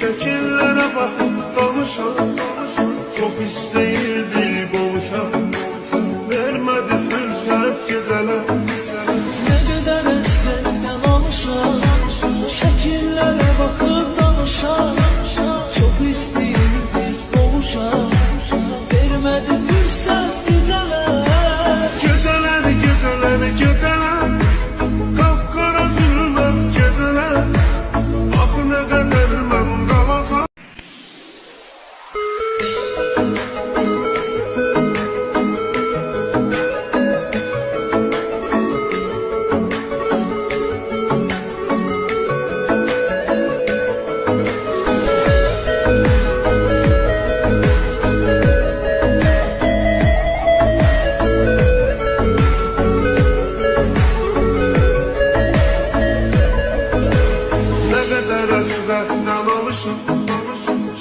şekillere bakıp danışan, çok istəyirdi boğuşan, vermədi fürsət gecələ. Ne kadar estekten alışan, şekillere bakıp danışan, çok istəyirdi boğuşan, vermədi fürsət gecələr. Gecələr, gecələr, gecələr, qapqara zülmət gecələr, axı nə qədər mən qalacam. Həsrətdən alışın,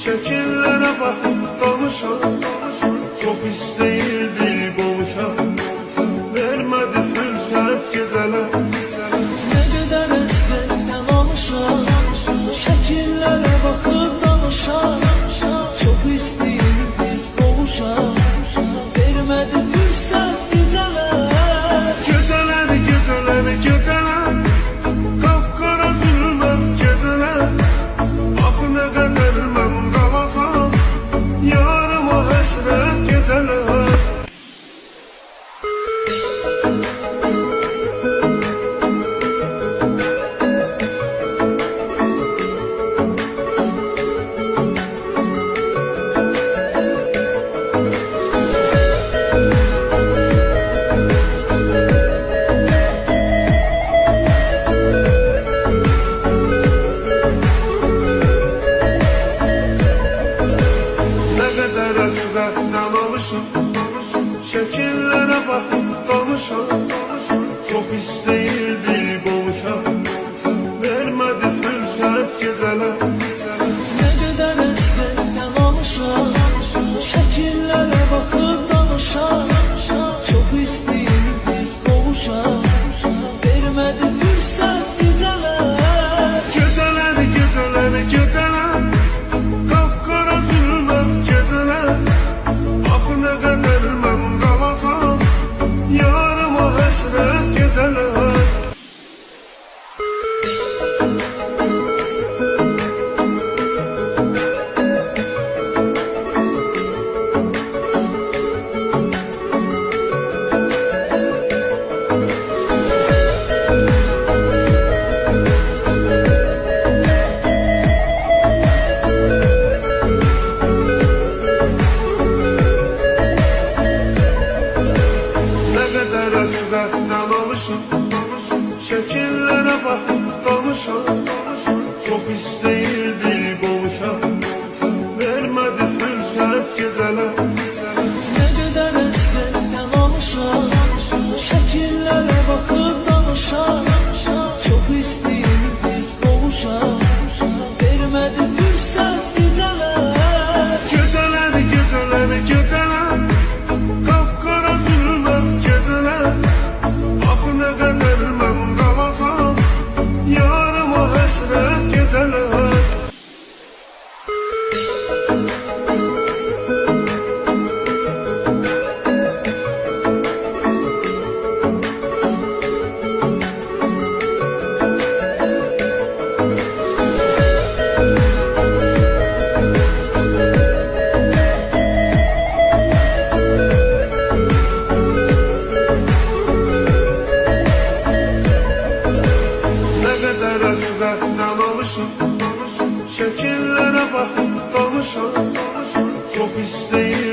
şəkillərə baxıb danışan, çox istəyirdi boğuşan, vermədi fürsət gecələr. Ne kadar estekten alışan, şekillere bakıp danışan, çok istəyirdi boğuşan, vermədi fürsət gecələr. Gecələr, gecələr, gecələr, qapqara zülmət gecələr, axı nə qədər mən qalacam, yarıma həsrət gecələr. Həsrətdən alışın, şəkillərə baxıb danışan, çox istəyirdi boğuşan, vermədi fürsət gecələr. Ne kadar estekten alışan, şekillere bakıp danışan, çok istəyirdi boğuşan, vermədi fürsət gecələr. Gecələr, gecələr, gecələr, qapqara zülmət gecələr, axı nə qədər mən qalacam, yarıma həsrət gecələr. Həsrətdən alışın, şəkillərə baxıb danışan, çox istəyirdi boğuşan, vermədi fürsət gecələr. Ne kadar estekten alışan, şekillere bakıp danışan, çok istəyirdi boğuşan, vermədi fürsət gecələr. Gecələr, gecələr, gecələr, qapqara zülmət gecələr, axı nə qədər mən qalacam, yarıma həsrət gecələr. Həsrətdən alışın, şəkillərə baxıb danışan, çox istəyirdi